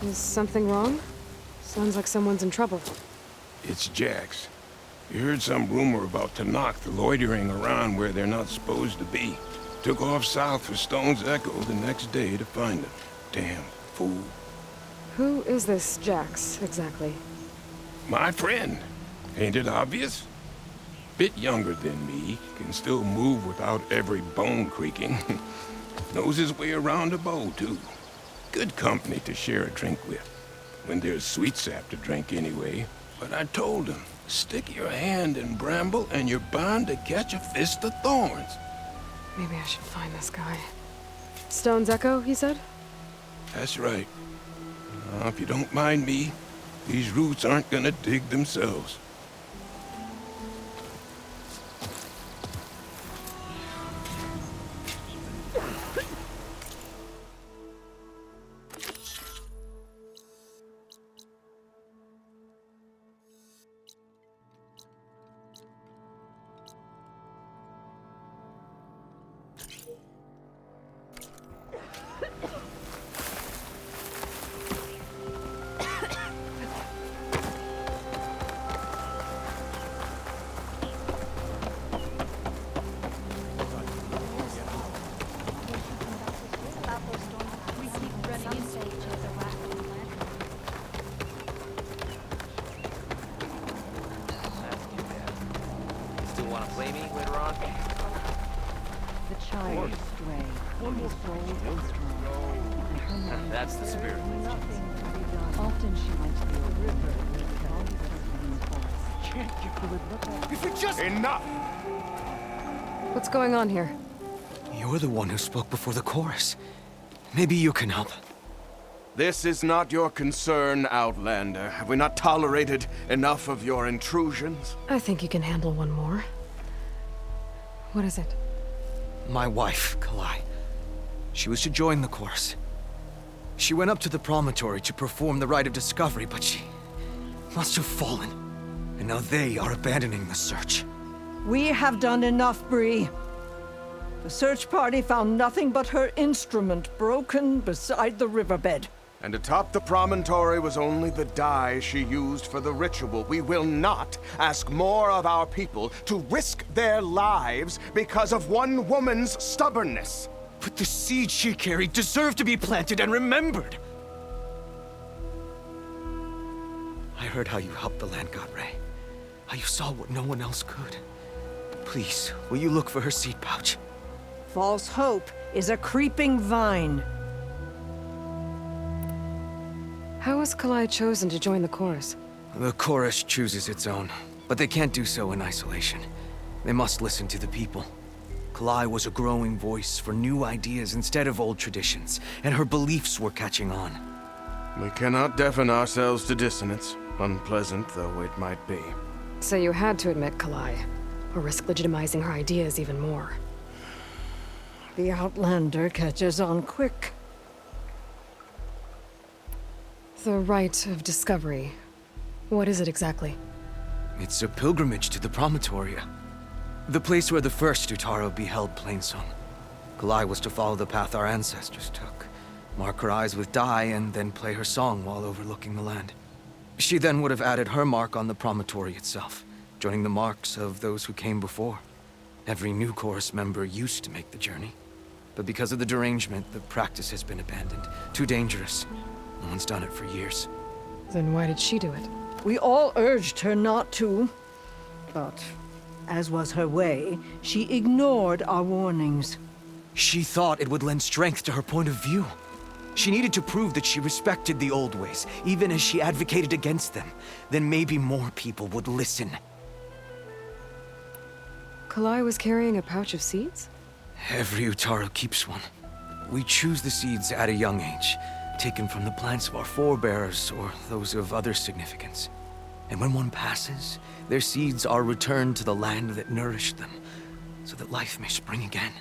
Is something wrong? Sounds like someone's in trouble. It's Jax. You heard some rumor about Tanakh loitering around where they're not supposed to be. Took off south for Stone's Echo the next day to find them. Damn fool. Who is this Jax, exactly? My friend. Ain't it obvious? Bit younger than me, can still move without every bone creaking. Knows his way around a bow, too. Good company to share a drink with. When there's sweet sap to drink anyway. But I told him, stick your hand in bramble and you're bound to catch a fist of thorns. Maybe I should find this guy. Stone's Echo, he said? That's right. Now, if you don't mind me, these roots aren't gonna dig themselves. Want to play me later on? The child stray, his soul is strong. That's the spirit. Often she went to the river and always If it just... Enough! What's going on here? You're the one who spoke before the chorus. Maybe you can help. This is not your concern, Outlander. Have we not tolerated enough of your intrusions? I think you can handle one more. What is it? My wife, Kalai. She was to join the chorus. She went up to the promontory to perform the rite of discovery, but she must have fallen. And now they are abandoning the search. We have done enough, Bree. The search party found nothing but her instrument broken beside the riverbed. And atop the promontory was only the dye she used for the ritual. We will not ask more of our people to risk their lives because of one woman's stubbornness. But the seed she carried deserved to be planted and remembered. I heard how you helped the land god Ray. How you saw what no one else could. Please, will you look for her seed pouch? False hope is a creeping vine. How was Kalai chosen to join the chorus? The chorus chooses its own, but they can't do so in isolation. They must listen to the people. Kalai was a growing voice for new ideas instead of old traditions, and her beliefs were catching on. We cannot deafen ourselves to dissonance, unpleasant though it might be. So you had to admit Kalai, or risk legitimizing her ideas even more. The Outlander catches on quick. The rite of discovery. What is it exactly? It's a pilgrimage to the Promontoria. The place where the first Utaro beheld Plainsong. Kalai was to follow the path our ancestors took. Mark her eyes with dye and then play her song while overlooking the land. She then would have added her mark on the promontory itself, joining the marks of those who came before. Every new chorus member used to make the journey. But because of the derangement, the practice has been abandoned. Too dangerous. No one's done it for years. Then why did she do it? We all urged her not to, but as was her way, she ignored our warnings. She thought it would lend strength to her point of view. She needed to prove that she respected the old ways, even as she advocated against them. Then maybe more people would listen. Kalai was carrying a pouch of seeds? Every Utaro keeps one. We choose the seeds at a young age, taken from the plants of our forebears or those of other significance. And when one passes, their seeds are returned to the land that nourished them, so that life may spring again.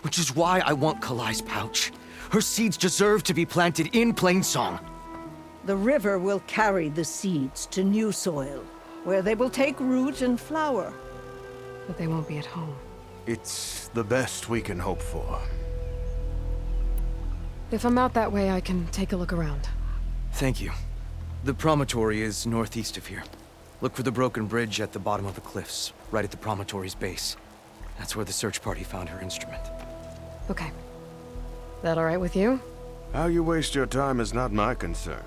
Which is why I want Kalai's pouch. Her seeds deserve to be planted in Plainsong. The river will carry the seeds to new soil, where they will take root and flower. But they won't be at home. It's the best we can hope for. If I'm out that way, I can take a look around. Thank you. The promontory is northeast of here. Look for the broken bridge at the bottom of the cliffs, right at the promontory's base. That's where the search party found her instrument. Okay. That all right with you? How you waste your time is not my concern.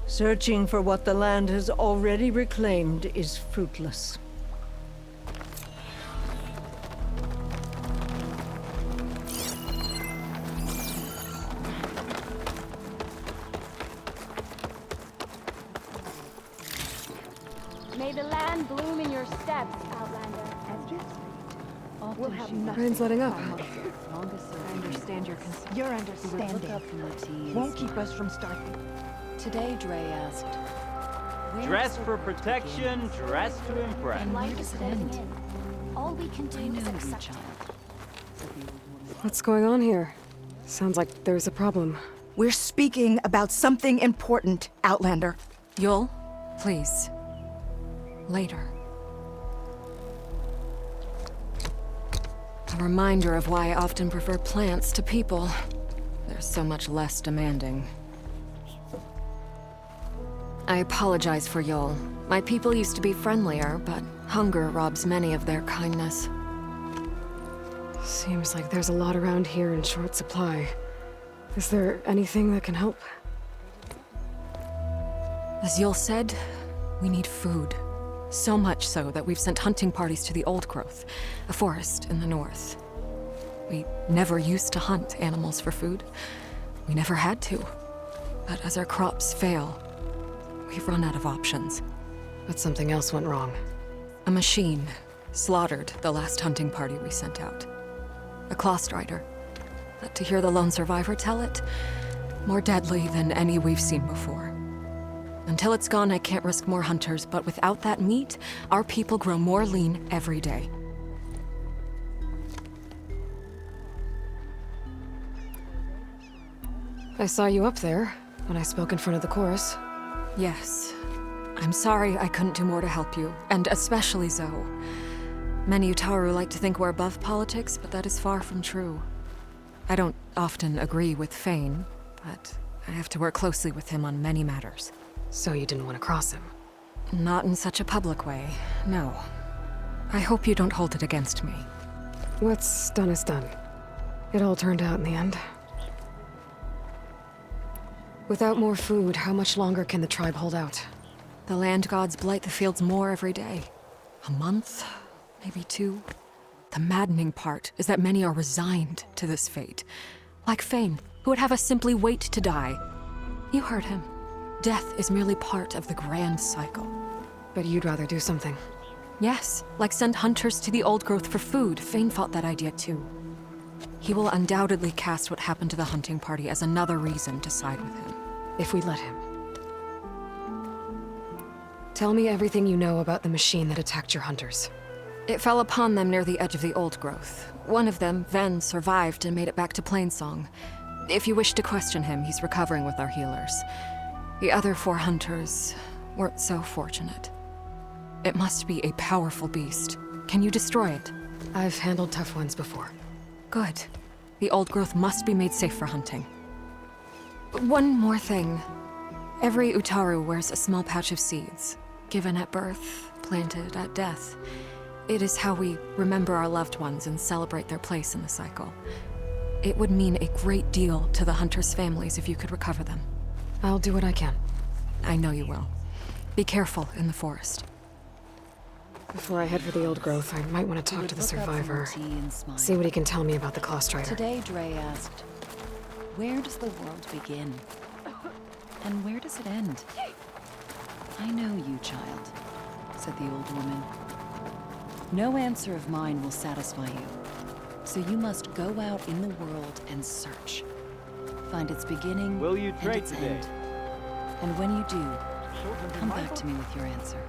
Searching for what the land has already reclaimed is fruitless. May the land bloom in your steps, Outlander. Often she Rain's letting up. I understand your concern. Your understanding won't keep us from starting. Today, Dre asked, where Dress does the for world protection, begin? dress to impress. And where does it end? All we can do I is know you, accept child. What's going on here? Sounds like there's a problem. We're speaking about something important, Outlander. Yul, please. Later. A reminder of why I often prefer plants to people. They're so much less demanding. I apologize for Yul. My people used to be friendlier, but hunger robs many of their kindness. Seems like there's a lot around here in short supply. Is there anything that can help? As Yul said, we need food. So much so that we've sent hunting parties to the Old Growth, a forest in the north. We never used to hunt animals for food. We never had to. But as our crops fail, we've run out of options. But something else went wrong. A machine slaughtered the last hunting party we sent out. A Clawstrider. But to hear the lone survivor tell it, more deadly than any we've seen before. Until it's gone, I can't risk more hunters, but without that meat, our people grow more lean every day. I saw you up there when I spoke in front of the chorus. Yes. I'm sorry I couldn't do more to help you, and especially Zoe. Many Utaru like to think we're above politics, but that is far from true. I don't often agree with Fane, but I have to work closely with him on many matters. So you didn't want to cross him? Not in such a public way, no. I hope you don't hold it against me. What's done is done. It all turned out in the end. Without more food, how much longer can the tribe hold out? The land gods blight the fields more every day. A month? Maybe 2? The maddening part is that many are resigned to this fate. Like Fane, who would have us simply wait to die. You heard him. Death is merely part of the grand cycle. But you'd rather do something. Yes, like send hunters to the Old Growth for food. Fane fought that idea too. He will undoubtedly cast what happened to the hunting party as another reason to side with him. If we let him. Tell me everything you know about the machine that attacked your hunters. It fell upon them near the edge of the Old Growth. One of them, Ven, survived and made it back to Plainsong. If you wish to question him, he's recovering with our healers. The other 4 hunters weren't so fortunate. It must be a powerful beast. Can you destroy it? I've handled tough ones before. Good. The Old Growth must be made safe for hunting. One more thing. Every Utaru wears a small pouch of seeds, given at birth, planted at death. It is how we remember our loved ones and celebrate their place in the cycle. It would mean a great deal to the hunters' families if you could recover them. I'll do what I can. I know you will. Be careful in the forest. Before I head for the Old Growth, I might want to talk to the survivor. See what he can tell me about the Clawstrider. Today, Dre asked, where does the world begin? And where does it end? I know you, child, said the old woman. No answer of mine will satisfy you. So you must go out in the world and search. Find its beginning Will you and trade its today? end. And when you do, come back to me with your answer.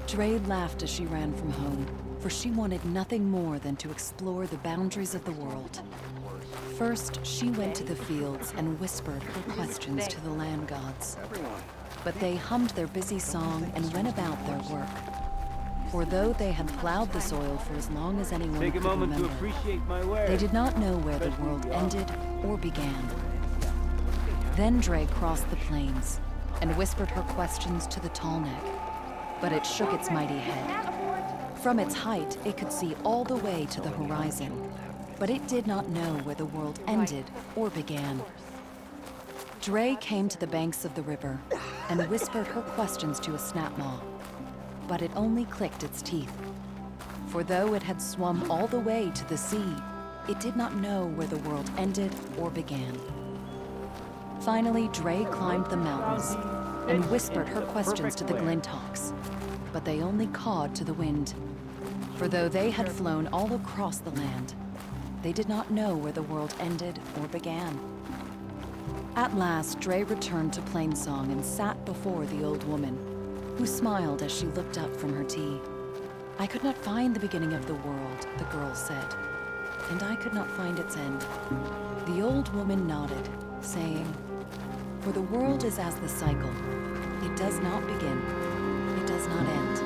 Dre laughed as she ran from home, for she wanted nothing more than to explore the boundaries of the world. First, she went to the fields and whispered her questions to the land gods. But they hummed their busy song and went about their work. For though they had plowed the soil for as long as anyone Take a could moment to remember, appreciate my wares. they did not know where the world ended or began. Then Dre crossed the plains, and whispered her questions to the tall neck. But it shook its mighty head. From its height, it could see all the way to the horizon, but it did not know where the world ended or began. Dre came to the banks of the river and whispered her questions to a snapmaw, but it only clicked its teeth. For though it had swum all the way to the sea, it did not know where the world ended or began. Finally, Dre climbed the mountains and whispered her questions to the Glinthawks, but they only cawed to the wind. For though they had flown all across the land, they did not know where the world ended or began. At last, Dre returned to Plainsong and sat before the old woman, who smiled as she looked up from her tea. "I could not find the beginning of the world," the girl said, "and I could not find its end." The old woman nodded, saying, "For the world is as the cycle. It does not begin, it does not end.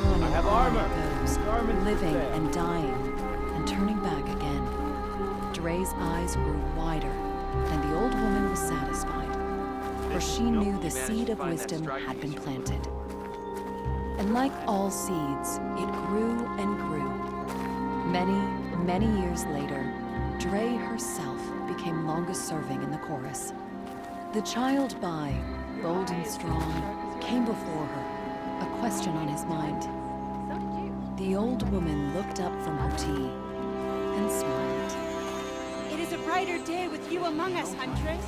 On and on it goes, living and dying, and turning back again." Dre's eyes grew wider, and the old woman was satisfied, for she knew the seed of wisdom had been planted. And like all seeds, it grew and grew. Many, many years later, Dre herself became longest serving in the chorus. The child by, bold and strong, came before her, a question on his mind. The old woman looked up from her tea and smiled. It is a brighter day with you among us, Huntress.